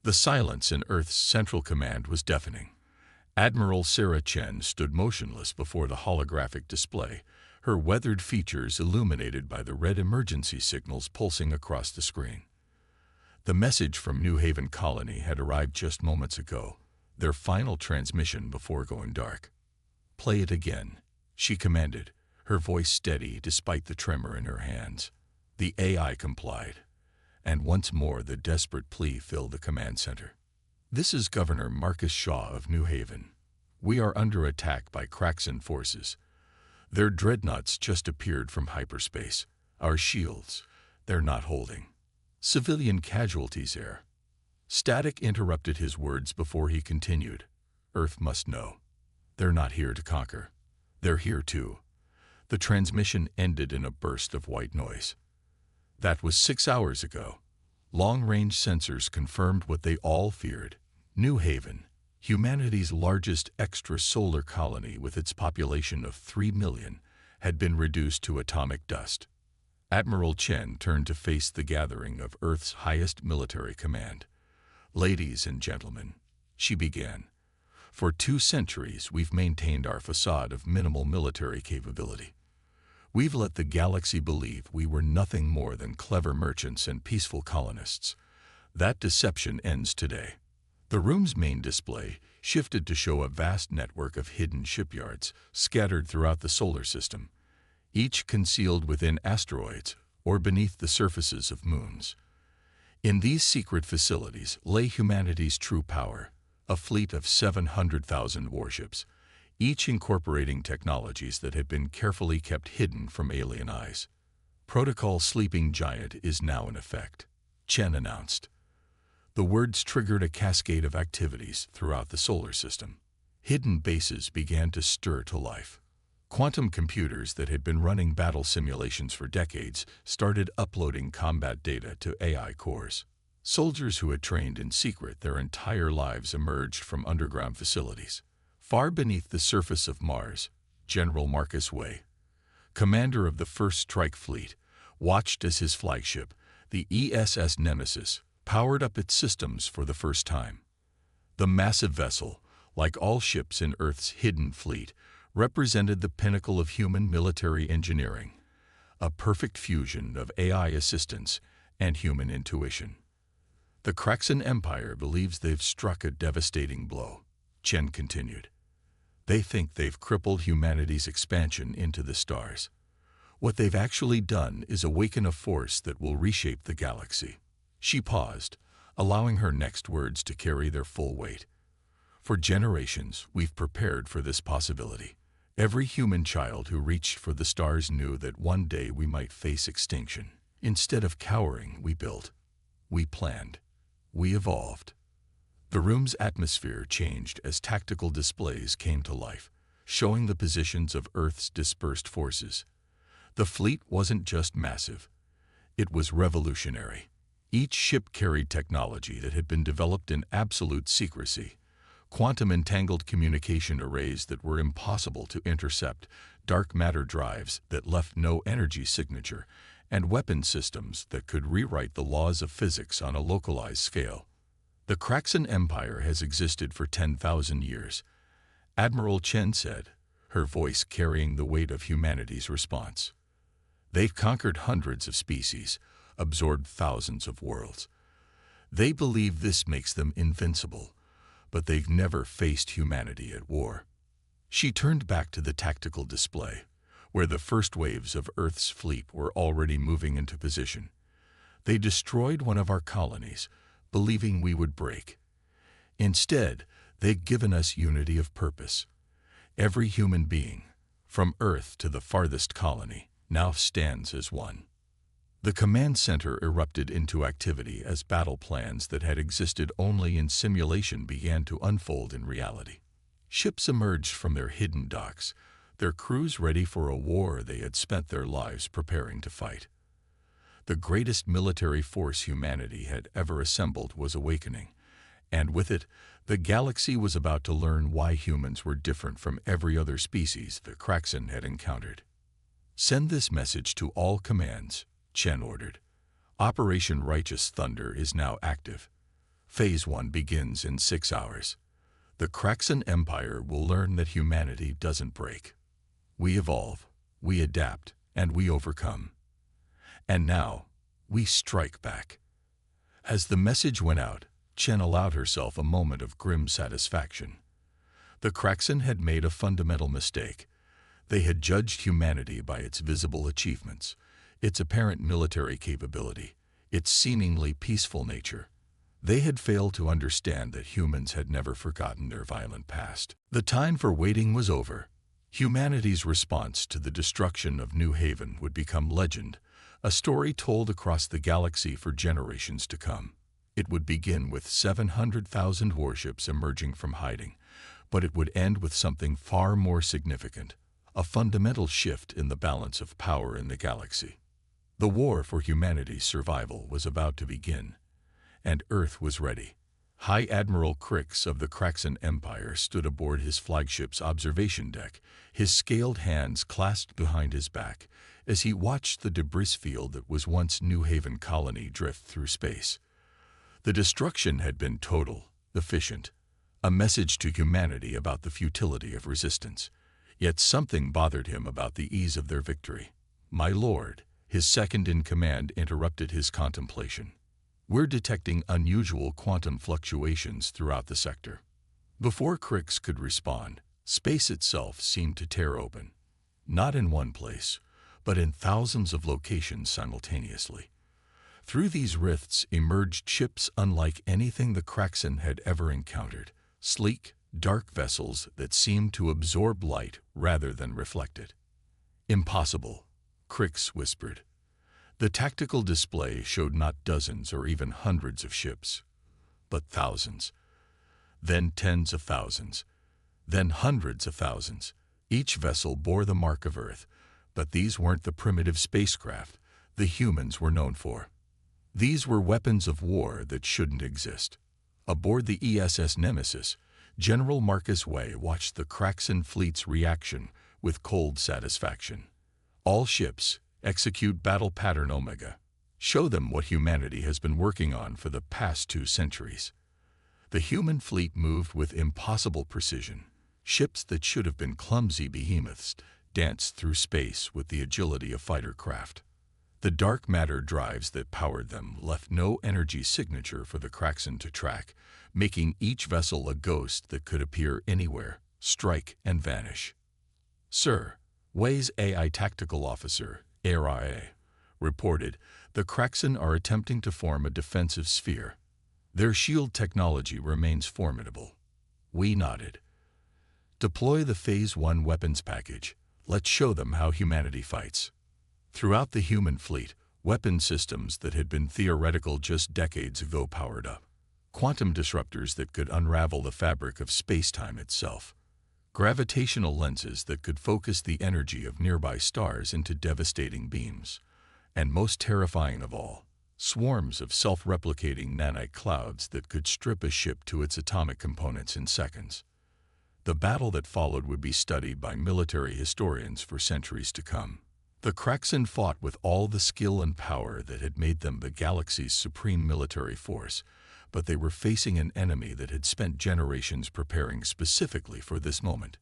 The silence in Earth's Central Command was deafening. Admiral Sarah Chen stood motionless before the holographic display, her weathered features illuminated by the red emergency signals pulsing across the screen. The message from New Haven Colony had arrived just moments ago, their final transmission before going dark. "Play it again," she commanded, her voice steady despite the tremor in her hands. The AI complied, and once more the desperate plea filled the command center. "This is Governor Marcus Shaw of New Haven. We are under attack by Kraxan forces. Their dreadnoughts just appeared from hyperspace. Our shields, they're not holding. Civilian casualties there." Static interrupted his words before he continued. "Earth must know. They're not here to conquer. They're here to..." The transmission ended in a burst of white noise. That was 6 hours ago. Long-range sensors confirmed what they all feared. New Haven, humanity's largest extrasolar colony with its population of 3 million, had been reduced to atomic dust. Admiral Chen turned to face the gathering of Earth's highest military command. "Ladies and gentlemen," she began, "for 2 centuries we've maintained our facade of minimal military capability. We've let the galaxy believe we were nothing more than clever merchants and peaceful colonists. That deception ends today." The room's main display shifted to show a vast network of hidden shipyards scattered throughout the solar system, each concealed within asteroids or beneath the surfaces of moons. In these secret facilities lay humanity's true power, a fleet of 700,000 warships, each incorporating technologies that had been carefully kept hidden from alien eyes. "Protocol Sleeping Giant is now in effect," Chen announced. The words triggered a cascade of activities throughout the solar system. Hidden bases began to stir to life. Quantum computers that had been running battle simulations for decades started uploading combat data to AI cores. Soldiers who had trained in secret their entire lives emerged from underground facilities. Far beneath the surface of Mars, General Marcus Way, commander of the First Strike Fleet, watched as his flagship, the ESS Nemesis, powered up its systems for the first time. The massive vessel, like all ships in Earth's hidden fleet, represented the pinnacle of human military engineering, a perfect fusion of AI assistance and human intuition. "The Kraxan Empire believes they've struck a devastating blow," Chen continued. "They think they've crippled humanity's expansion into the stars. What they've actually done is awaken a force that will reshape the galaxy." She paused, allowing her next words to carry their full weight. "For generations, we've prepared for this possibility. Every human child who reached for the stars knew that one day we might face extinction. Instead of cowering, we built. We planned. We evolved." The room's atmosphere changed as tactical displays came to life, showing the positions of Earth's dispersed forces. The fleet wasn't just massive. It was revolutionary. Each ship carried technology that had been developed in absolute secrecy. Quantum-entangled communication arrays that were impossible to intercept, dark matter drives that left no energy signature, and weapon systems that could rewrite the laws of physics on a localized scale. "The Kraxan Empire has existed for 10,000 years," Admiral Chen said, her voice carrying the weight of humanity's response. "They've conquered hundreds of species, absorbed thousands of worlds. They believe this makes them invincible, but they've never faced humanity at war." She turned back to the tactical display, where the first waves of Earth's fleet were already moving into position. "They destroyed one of our colonies, believing we would break. Instead, they've given us unity of purpose. Every human being, from Earth to the farthest colony, now stands as one." The command center erupted into activity as battle plans that had existed only in simulation began to unfold in reality. Ships emerged from their hidden docks, their crews ready for a war they had spent their lives preparing to fight. The greatest military force humanity had ever assembled was awakening, and with it, the galaxy was about to learn why humans were different from every other species the Kraxan had encountered. "Send this message to all commands," Chen ordered. "Operation Righteous Thunder is now active. Phase 1 begins in 6 hours. The Kraxan Empire will learn that humanity doesn't break. We evolve, we adapt, and we overcome. And now, we strike back. As the message went out, Chen allowed herself a moment of grim satisfaction. The Kraxan had made a fundamental mistake. They had judged humanity by its visible achievements, its apparent military capability, its seemingly peaceful nature. They had failed to understand that humans had never forgotten their violent past. The time for waiting was over. Humanity's response to the destruction of New Haven would become legend, a story told across the galaxy for generations to come. It would begin with 700,000 warships emerging from hiding, but it would end with something far more significant, a fundamental shift in the balance of power in the galaxy. The war for humanity's survival was about to begin, and Earth was ready. High Admiral Crix of the Kraxan Empire stood aboard his flagship's observation deck, his scaled hands clasped behind his back, as he watched the debris field that was once New Haven colony drift through space. The destruction had been total, efficient, a message to humanity about the futility of resistance. Yet something bothered him about the ease of their victory. "My lord," his second-in-command interrupted his contemplation. "We're detecting unusual quantum fluctuations throughout the sector." Before Crix could respond, space itself seemed to tear open. Not in one place, but in thousands of locations simultaneously. Through these rifts emerged ships unlike anything the Kraxan had ever encountered, sleek, dark vessels that seemed to absorb light rather than reflect it. "Impossible," Crix whispered. The tactical display showed not dozens or even hundreds of ships, but thousands. Then tens of thousands. Then hundreds of thousands. Each vessel bore the mark of Earth, but these weren't the primitive spacecraft the humans were known for. These were weapons of war that shouldn't exist. Aboard the ESS Nemesis, General Marcus Way watched the Kraxan fleet's reaction with cold satisfaction. "All ships, execute battle pattern Omega. Show them what humanity has been working on for the past 2 centuries." The human fleet moved with impossible precision. Ships that should have been clumsy behemoths danced through space with the agility of fighter craft. The dark matter drives that powered them left no energy signature for the Kraxan to track, making each vessel a ghost that could appear anywhere, strike, and vanish. "Sir," Way's AI tactical officer, ARIA, reported, "the Kraxan are attempting to form a defensive sphere. Their shield technology remains formidable." We nodded. "Deploy the Phase 1 weapons package. Let's show them how humanity fights." Throughout the human fleet, weapon systems that had been theoretical just decades ago powered up. Quantum disruptors that could unravel the fabric of space-time itself. Gravitational lenses that could focus the energy of nearby stars into devastating beams. And most terrifying of all, swarms of self-replicating nanite clouds that could strip a ship to its atomic components in seconds. The battle that followed would be studied by military historians for centuries to come. The Kraxan fought with all the skill and power that had made them the galaxy's supreme military force, but they were facing an enemy that had spent generations preparing specifically for this moment.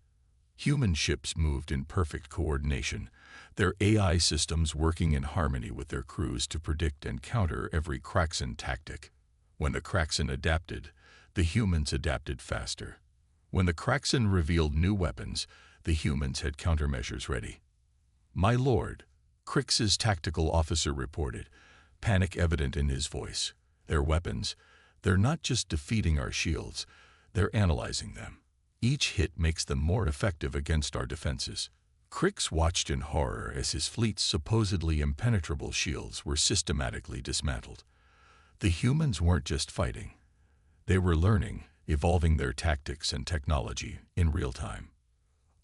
Human ships moved in perfect coordination, their AI systems working in harmony with their crews to predict and counter every Kraxan tactic. When the Kraxan adapted, the humans adapted faster. When the Kraxan revealed new weapons, the humans had countermeasures ready. "My lord," Crix's tactical officer reported, panic evident in his voice. "Their weapons, they're not just defeating our shields, they're analyzing them. Each hit makes them more effective against our defenses." Crix watched in horror as his fleet's supposedly impenetrable shields were systematically dismantled. The humans weren't just fighting. They were learning, evolving their tactics and technology in real time.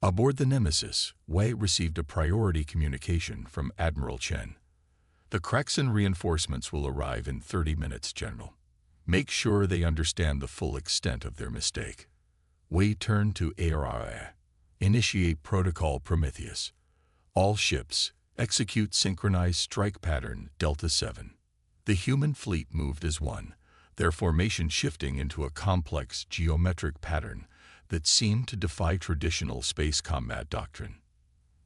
Aboard the Nemesis, Wei received a priority communication from Admiral Chen. "The Kraxan reinforcements will arrive in 30 minutes, General. Make sure they understand the full extent of their mistake." Wei turned to ARIA. "Initiate Protocol Prometheus. All ships, execute synchronized strike pattern Delta 7. The human fleet moved as one, their formation shifting into a complex geometric pattern that seemed to defy traditional space combat doctrine.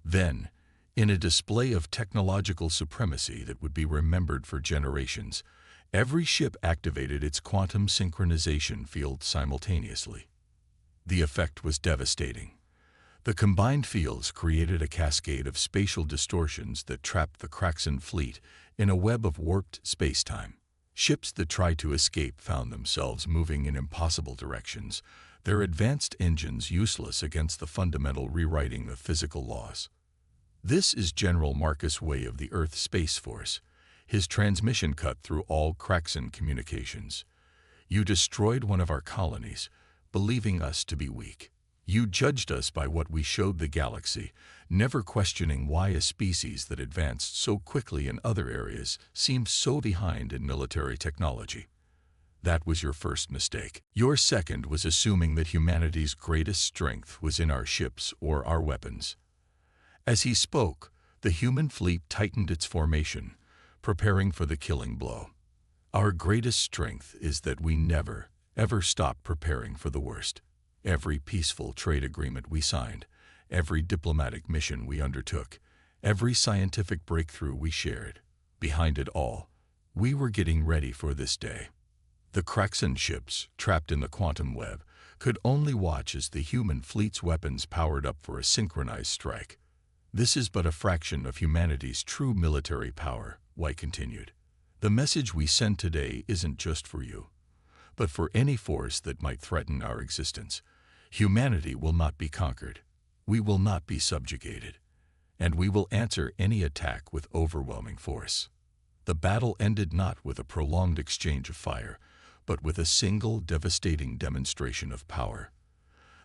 Then, in a display of technological supremacy that would be remembered for generations, every ship activated its quantum synchronization field simultaneously. The effect was devastating. The combined fields created a cascade of spatial distortions that trapped the Kraxan fleet in a web of warped space-time. Ships that tried to escape found themselves moving in impossible directions, their advanced engines useless against the fundamental rewriting of physical laws. This is General Marcus Way of the Earth Space Force, his transmission cut through all Kraxan communications. You destroyed one of our colonies, believing us to be weak. You judged us by what we showed the galaxy, never questioning why a species that advanced so quickly in other areas seemed so behind in military technology. That was your first mistake. Your second was assuming that humanity's greatest strength was in our ships or our weapons. As he spoke, the human fleet tightened its formation, preparing for the killing blow. Our greatest strength is that we never, ever stop preparing for the worst. Every peaceful trade agreement we signed, every diplomatic mission we undertook, every scientific breakthrough we shared, behind it all, we were getting ready for this day. The Kraxan ships, trapped in the quantum web, could only watch as the human fleet's weapons powered up for a synchronized strike. This is but a fraction of humanity's true military power, White continued. The message we send today isn't just for you, but for any force that might threaten our existence. Humanity will not be conquered. We will not be subjugated. And we will answer any attack with overwhelming force. The battle ended not with a prolonged exchange of fire, but with a single devastating demonstration of power.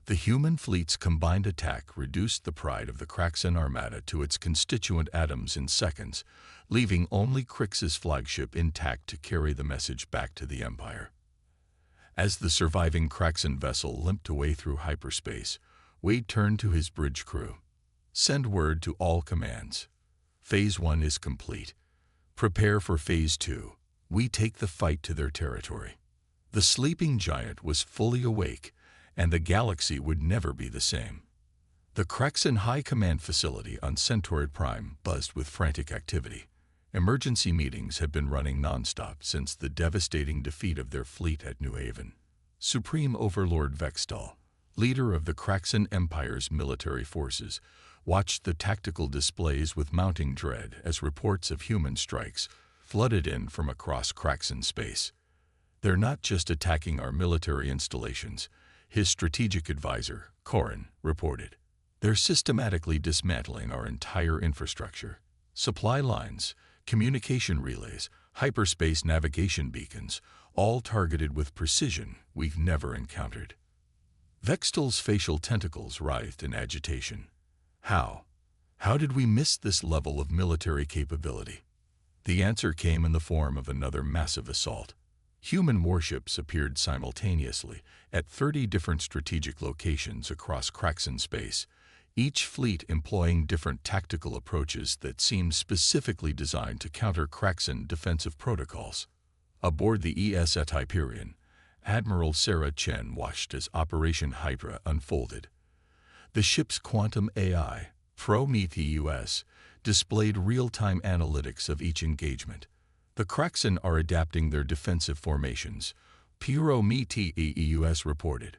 The human fleet's combined attack reduced the pride of the Kraxan armada to its constituent atoms in seconds, leaving only Krix's flagship intact to carry the message back to the Empire. As the surviving Kraxan vessel limped away through hyperspace, Wade turned to his bridge crew. Send word to all commands. Phase 1 is complete. Prepare for Phase 2. We take the fight to their territory. The sleeping giant was fully awake, and the galaxy would never be the same. The Kraxan High Command facility on Centaur Prime buzzed with frantic activity. Emergency meetings had been running nonstop since the devastating defeat of their fleet at New Haven. Supreme Overlord Vextal, leader of the Kraxan Empire's military forces, watched the tactical displays with mounting dread as reports of human strikes flooded in from across Kraxan space. They're not just attacking our military installations, his strategic advisor, Corin, reported. They're systematically dismantling our entire infrastructure. Supply lines, communication relays, hyperspace navigation beacons, all targeted with precision we've never encountered. Vextal's facial tentacles writhed in agitation. How? How did we miss this level of military capability? The answer came in the form of another massive assault. Human warships appeared simultaneously at 30 different strategic locations across Kraxan space, each fleet employing different tactical approaches that seemed specifically designed to counter Kraxan defensive protocols. Aboard the ES at Hyperion, Admiral Sarah Chen watched as Operation Hydra unfolded. The ship's quantum AI, Prometheus, displayed real-time analytics of each engagement. The Kraxan are adapting their defensive formations, Prometheus reported.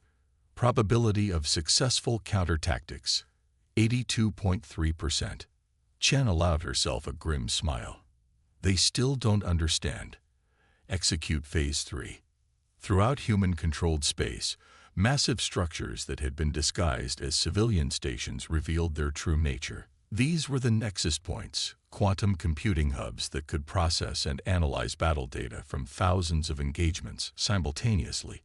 Probability of successful counter-tactics, 82.3%. Chen allowed herself a grim smile. They still don't understand. Execute Phase 3. Throughout human-controlled space, massive structures that had been disguised as civilian stations revealed their true nature. These were the nexus points, quantum computing hubs that could process and analyze battle data from thousands of engagements simultaneously,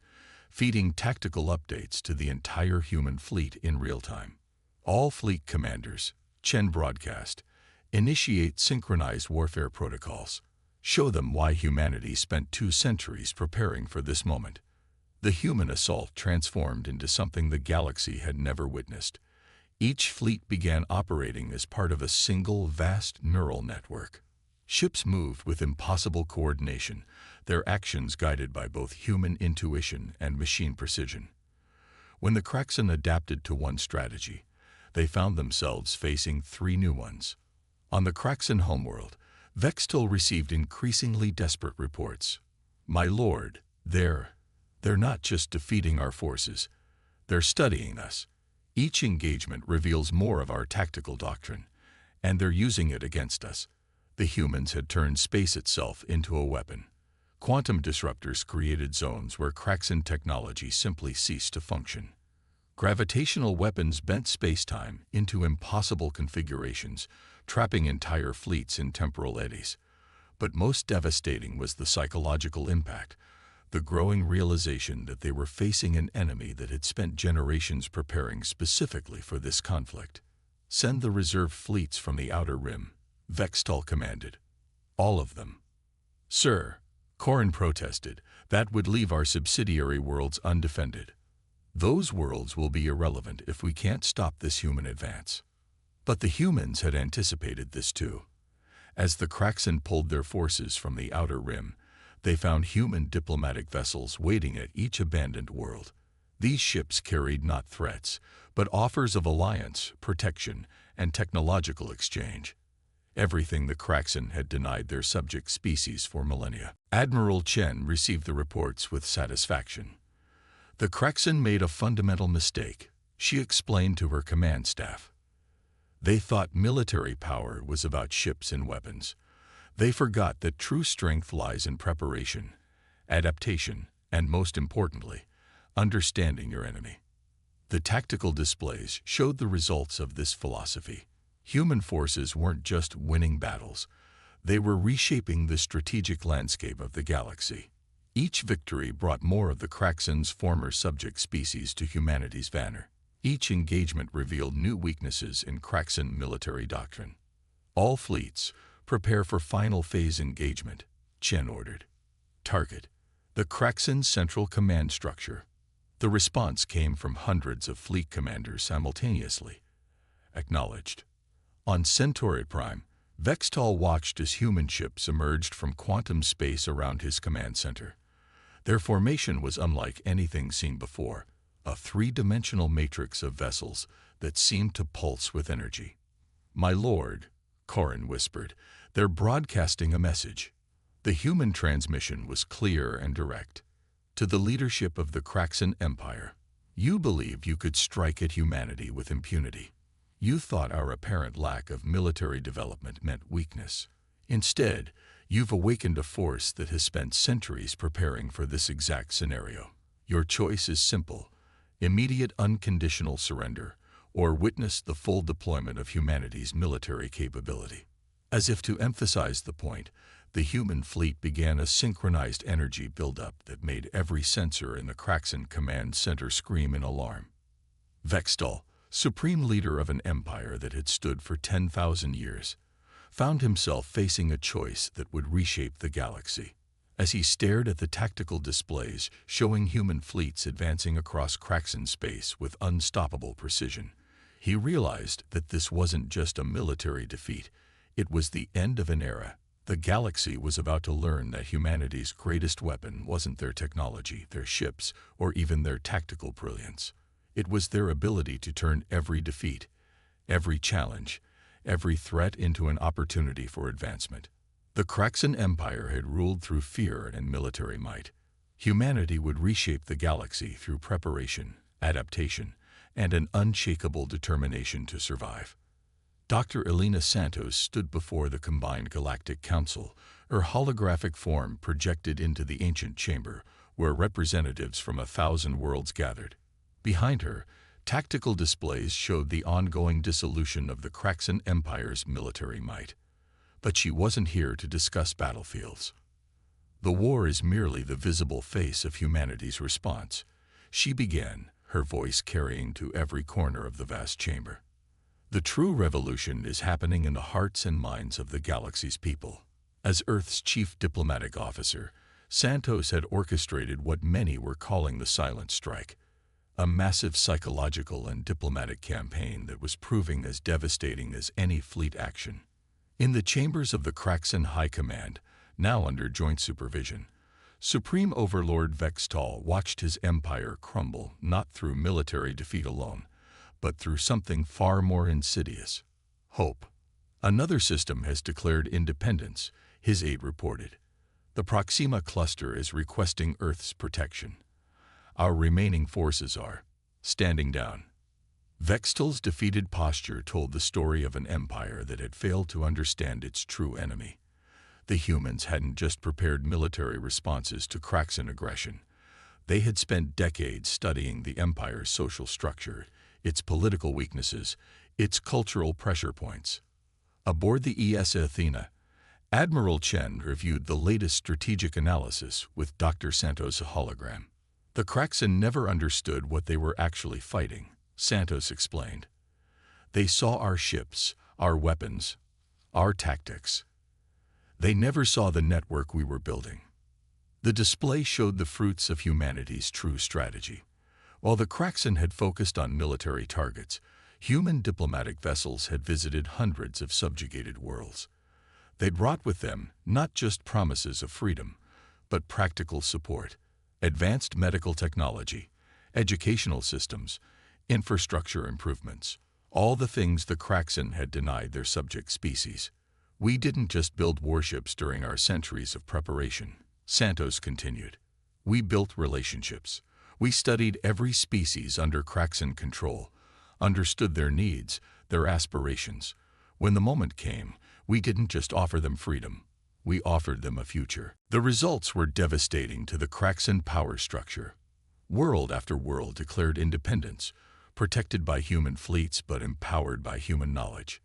feeding tactical updates to the entire human fleet in real time. All fleet commanders, Chen broadcast, initiate synchronized warfare protocols. Show them why humanity spent 2 centuries preparing for this moment. The human assault transformed into something the galaxy had never witnessed. Each fleet began operating as part of a single vast neural network. Ships moved with impossible coordination, their actions guided by both human intuition and machine precision. When the Kraxen adapted to one strategy, they found themselves facing three new ones. On the Kraxen homeworld, Vextol received increasingly desperate reports. "My lord, they're not just defeating our forces, they're studying us. Each engagement reveals more of our tactical doctrine, and they're using it against us." The humans had turned space itself into a weapon. Quantum disruptors created zones where Kraxen technology simply ceased to function. Gravitational weapons bent space-time into impossible configurations, trapping entire fleets in temporal eddies. But most devastating was the psychological impact, the growing realization that they were facing an enemy that had spent generations preparing specifically for this conflict. "Send the reserve fleets from the Outer Rim," Vextol commanded. "All of them." "Sir," Corin protested, "that would leave our subsidiary worlds undefended. Those worlds will be irrelevant if we can't stop this human advance." But the humans had anticipated this too. As the Kraxen pulled their forces from the Outer Rim, they found human diplomatic vessels waiting at each abandoned world. These ships carried not threats, but offers of alliance, protection, and technological exchange. Everything the Kraxen had denied their subject species for millennia. Admiral Chen received the reports with satisfaction. The Kraxen made a fundamental mistake, she explained to her command staff. They thought military power was about ships and weapons. They forgot that true strength lies in preparation, adaptation, and most importantly, understanding your enemy. The tactical displays showed the results of this philosophy. Human forces weren't just winning battles, they were reshaping the strategic landscape of the galaxy. Each victory brought more of the Kraxen's former subject species to humanity's banner. Each engagement revealed new weaknesses in Kraxen military doctrine. "All fleets, prepare for final phase engagement," Chen ordered. "Target: the Kraxen Central Command Structure." The response came from hundreds of fleet commanders simultaneously. "Acknowledged." On Centauri Prime, Vextol watched as human ships emerged from quantum space around his command center. Their formation was unlike anything seen before, a three-dimensional matrix of vessels that seemed to pulse with energy. "My lord," Corin whispered, "they're broadcasting a message." The human transmission was clear and direct. "To the leadership of the Kraxen Empire, you believed you could strike at humanity with impunity. You thought our apparent lack of military development meant weakness. Instead, you've awakened a force that has spent centuries preparing for this exact scenario. Your choice is simple: immediate unconditional surrender, or witness the full deployment of humanity's military capability." As if to emphasize the point, the human fleet began a synchronized energy buildup that made every sensor in the Kraxen command center scream in alarm. Vextol, supreme leader of an empire that had stood for 10,000 years, found himself facing a choice that would reshape the galaxy. As he stared at the tactical displays showing human fleets advancing across Kraxen space with unstoppable precision, he realized that this wasn't just a military defeat, it was the end of an era. The galaxy was about to learn that humanity's greatest weapon wasn't their technology, their ships, or even their tactical brilliance. It was their ability to turn every defeat, every challenge, every threat into an opportunity for advancement. The Kraxen Empire had ruled through fear and military might. Humanity would reshape the galaxy through preparation, adaptation, and an unshakable determination to survive. Dr. Elena Santos stood before the combined Galactic Council, her holographic form projected into the ancient chamber, where representatives from 1,000 worlds gathered. Behind her, tactical displays showed the ongoing dissolution of the Kraxen Empire's military might. But she wasn't here to discuss battlefields. "The war is merely the visible face of humanity's response," she began, her voice carrying to every corner of the vast chamber. "The true revolution is happening in the hearts and minds of the galaxy's people." As Earth's chief diplomatic officer, Santos had orchestrated what many were calling the Silent Strike, a massive psychological and diplomatic campaign that was proving as devastating as any fleet action. In the chambers of the Kraxan High Command, now under joint supervision, Supreme Overlord Vextal watched his empire crumble not through military defeat alone, but through something far more insidious: hope. Another system has declared independence, his aide reported. The Proxima cluster is requesting Earth's protection. Our remaining forces are standing down. Vextal's defeated posture told the story of an empire that had failed to understand its true enemy. The humans hadn't just prepared military responses to Kraxan aggression. They had spent decades studying the empire's social structure, its political weaknesses, its cultural pressure points. Aboard the ES Athena, Admiral Chen reviewed the latest strategic analysis with Dr. Santos' hologram. The Kraxan never understood what they were actually fighting, Santos explained. They saw our ships, our weapons, our tactics. They never saw the network we were building. The display showed the fruits of humanity's true strategy. While the Kraxan had focused on military targets, human diplomatic vessels had visited hundreds of subjugated worlds. They'd brought with them not just promises of freedom, but practical support, advanced medical technology, educational systems, infrastructure improvements, all the things the Kraxan had denied their subject species. We didn't just build warships during our centuries of preparation, Santos continued. We built relationships. We studied every species under Kraxan control, understood their needs, their aspirations. When the moment came, we didn't just offer them freedom. We offered them a future. The results were devastating to the Kraxan power structure. World after world declared independence, protected by human fleets but empowered by human knowledge.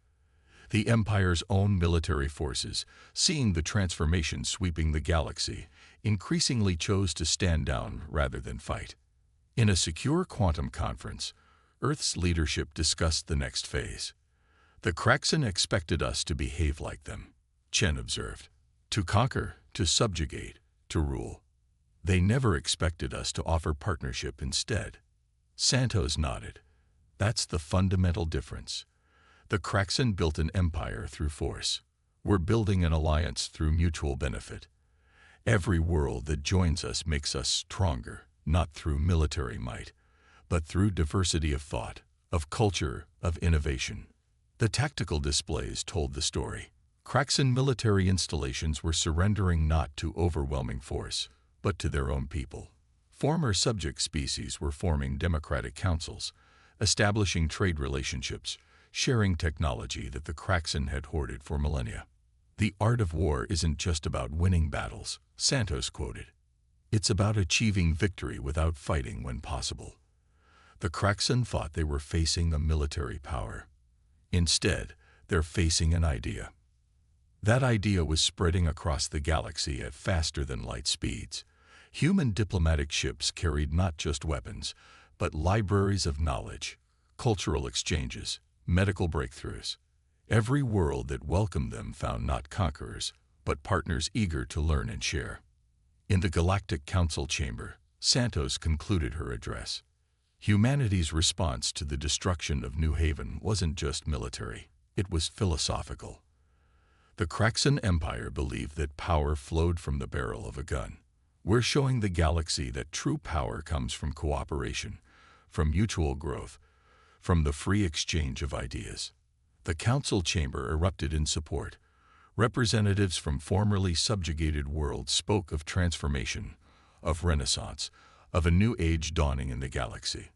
The Empire's own military forces, seeing the transformation sweeping the galaxy, increasingly chose to stand down rather than fight. In a secure quantum conference, Earth's leadership discussed the next phase. The Kraxan expected us to behave like them, Chen observed. To conquer, to subjugate, to rule. They never expected us to offer partnership instead. Santos nodded. That's the fundamental difference. The Kraxan built an empire through force. We're building an alliance through mutual benefit. Every world that joins us makes us stronger, not through military might, but through diversity of thought, of culture, of innovation. The tactical displays told the story. Kraxan military installations were surrendering not to overwhelming force, but to their own people. Former subject species were forming democratic councils, establishing trade relationships, sharing technology that the Kraxan had hoarded for millennia. The art of war isn't just about winning battles, Santos quoted. It's about achieving victory without fighting when possible. The Kraxan thought they were facing a military power. Instead, they're facing an idea. That idea was spreading across the galaxy at faster than light speeds. Human diplomatic ships carried not just weapons, but libraries of knowledge, cultural exchanges, medical breakthroughs. Every world that welcomed them found not conquerors, but partners eager to learn and share. In the Galactic Council chamber, Santos concluded her address. Humanity's response to the destruction of New Haven wasn't just military, it was philosophical. The Kraxan Empire believed that power flowed from the barrel of a gun. We're showing the galaxy that true power comes from cooperation, from mutual growth, from the free exchange of ideas. The council chamber erupted in support. Representatives from formerly subjugated worlds spoke of transformation, of renaissance, of a new age dawning in the galaxy.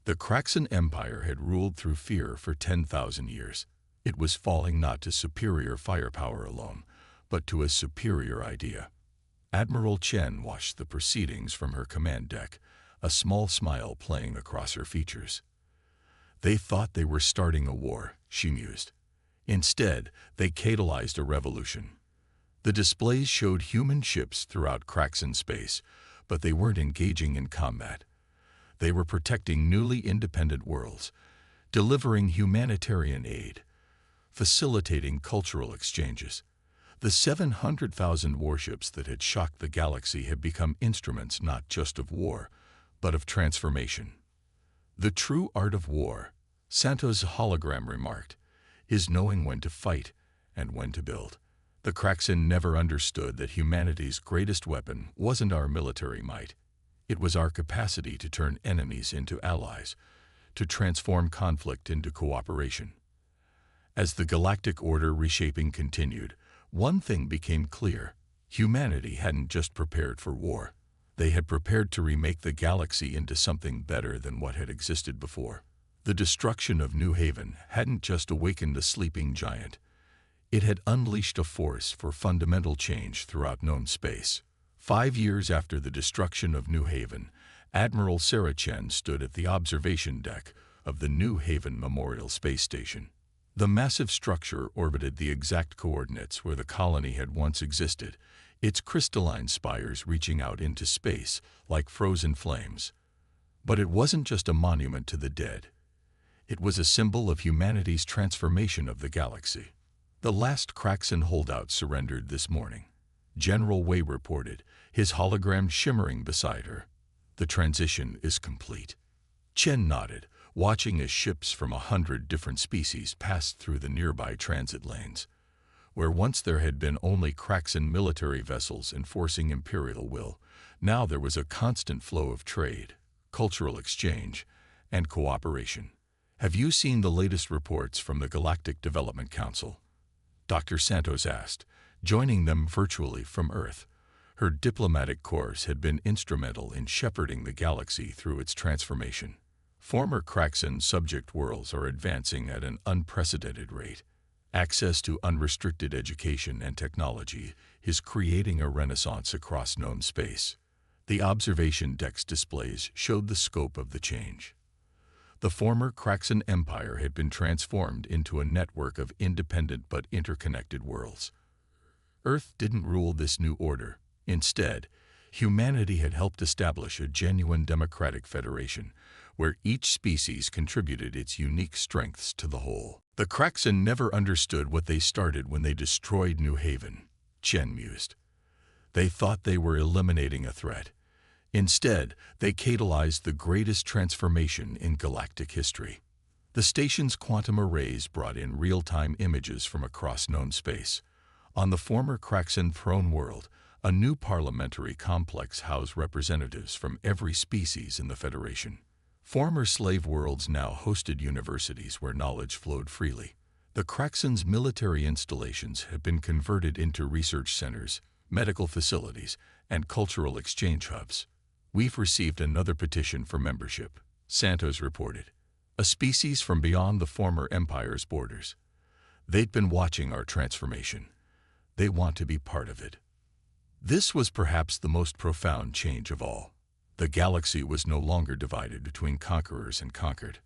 The Kraxan Empire had ruled through fear for 10,000 years. It was falling not to superior firepower alone, but to a superior idea. Admiral Chen watched the proceedings from her command deck, a small smile playing across her features. They thought they were starting a war, she mused. Instead, they catalyzed a revolution. The displays showed human ships throughout Kraxan space, but they weren't engaging in combat. They were protecting newly independent worlds, delivering humanitarian aid, facilitating cultural exchanges. The 700,000 warships that had shocked the galaxy had become instruments not just of war, but of transformation. The true art of war, Santos' hologram remarked, is knowing when to fight and when to build. The Kraxin never understood that humanity's greatest weapon wasn't our military might. It was our capacity to turn enemies into allies, to transform conflict into cooperation. As the galactic order reshaping continued, one thing became clear. Humanity hadn't just prepared for war. They had prepared to remake the galaxy into something better than what had existed before. The destruction of New Haven hadn't just awakened a sleeping giant. It had unleashed a force for fundamental change throughout known space. 5 years after the destruction of New Haven, Admiral Sarah Chen stood at the observation deck of the New Haven Memorial Space Station. The massive structure orbited the exact coordinates where the colony had once existed, its crystalline spires reaching out into space like frozen flames. But it wasn't just a monument to the dead. It was a symbol of humanity's transformation of the galaxy. The last Kraxin holdout surrendered this morning. General Wei reported, his hologram shimmering beside her. The transition is complete. Chen nodded, watching as ships from 100 different species passed through the nearby transit lanes. Where once there had been only Kraxin military vessels enforcing imperial will, now there was a constant flow of trade, cultural exchange, and cooperation. Have you seen the latest reports from the Galactic Development Council? Dr. Santos asked, joining them virtually from Earth. Her diplomatic course had been instrumental in shepherding the galaxy through its transformation. Former Kraxin subject worlds are advancing at an unprecedented rate. Access to unrestricted education and technology is creating a renaissance across known space. The observation deck's displays showed the scope of the change. The former Kraxin Empire had been transformed into a network of independent but interconnected worlds. Earth didn't rule this new order. Instead, humanity had helped establish a genuine democratic federation, where each species contributed its unique strengths to the whole. The Kraxin never understood what they started when they destroyed New Haven, Chen mused. They thought they were eliminating a threat. Instead, they catalyzed the greatest transformation in galactic history. The station's quantum arrays brought in real-time images from across known space. On the former Kraxin throne world, a new parliamentary complex housed representatives from every species in the Federation. Former slave worlds now hosted universities where knowledge flowed freely. The Kraxin's military installations have been converted into research centers, medical facilities, and cultural exchange hubs. We've received another petition for membership, Santos reported. A species from beyond the former empire's borders. They'd been watching our transformation. They want to be part of it. This was perhaps the most profound change of all. The galaxy was no longer divided between conquerors and conquered.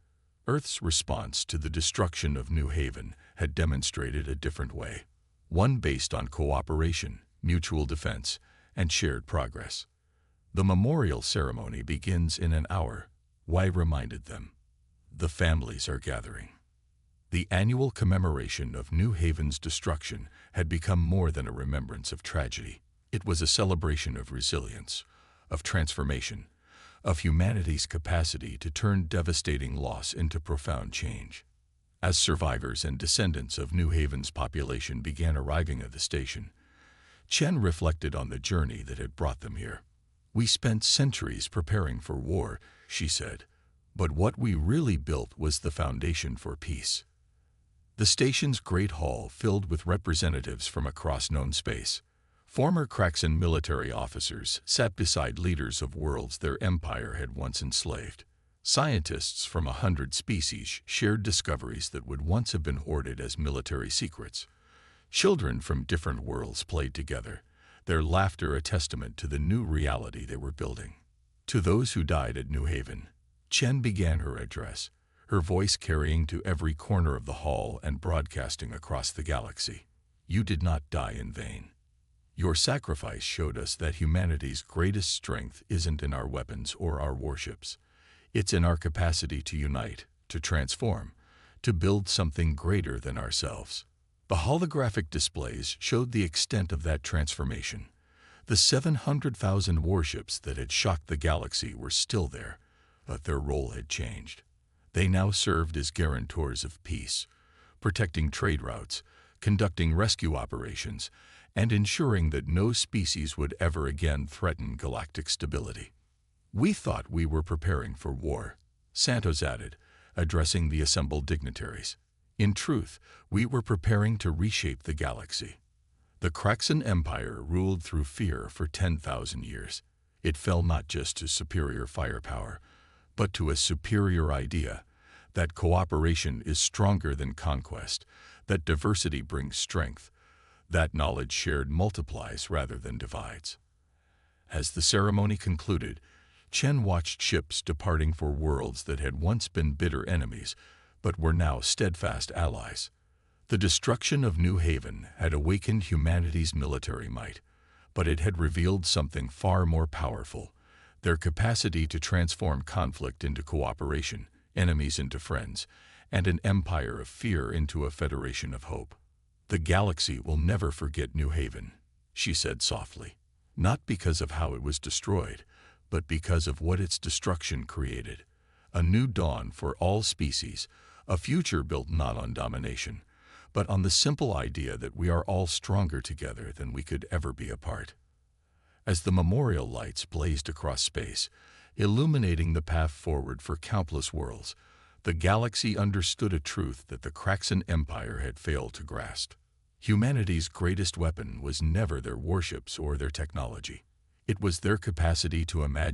Earth's response to the destruction of New Haven had demonstrated a different way. One based on cooperation, mutual defense, and shared progress. The memorial ceremony begins in an hour, Wei reminded them. The families are gathering. The annual commemoration of New Haven's destruction had become more than a remembrance of tragedy. It was a celebration of resilience, of transformation, of humanity's capacity to turn devastating loss into profound change. As survivors and descendants of New Haven's population began arriving at the station, Chen reflected on the journey that had brought them here. We spent centuries preparing for war, she said, but what we really built was the foundation for peace. The station's great hall filled with representatives from across known space. Former Kraxin military officers sat beside leaders of worlds their empire had once enslaved. Scientists from 100 species shared discoveries that would once have been hoarded as military secrets. Children from different worlds played together, their laughter a testament to the new reality they were building. To those who died at New Haven, Chen began her address, her voice carrying to every corner of the hall and broadcasting across the galaxy. You did not die in vain. Your sacrifice showed us that humanity's greatest strength isn't in our weapons or our warships. It's in our capacity to unite, to transform, to build something greater than ourselves. The holographic displays showed the extent of that transformation. The 700,000 warships that had shocked the galaxy were still there, but their role had changed. They now served as guarantors of peace, protecting trade routes, conducting rescue operations, and ensuring that no species would ever again threaten galactic stability. "We thought we were preparing for war," Santos added, addressing the assembled dignitaries. "In truth, we were preparing to reshape the galaxy." The Kraxan Empire ruled through fear for 10,000 years. It fell not just to superior firepower, but to a superior idea that cooperation is stronger than conquest, that diversity brings strength, that knowledge shared multiplies rather than divides. As the ceremony concluded, Chen watched ships departing for worlds that had once been bitter enemies, but were now steadfast allies. The destruction of New Haven had awakened humanity's military might, but it had revealed something far more powerful: their capacity to transform conflict into cooperation, enemies into friends, and an empire of fear into a federation of hope. "The galaxy will never forget New Haven," she said softly, "not because of how it was destroyed, but because of what its destruction created. A new dawn for all species, a future built not on domination, but on the simple idea that we are all stronger together than we could ever be apart." As the memorial lights blazed across space, illuminating the path forward for countless worlds, the galaxy understood a truth that the Kraxan Empire had failed to grasp. Humanity's greatest weapon was never their warships or their technology. It was their capacity to imagine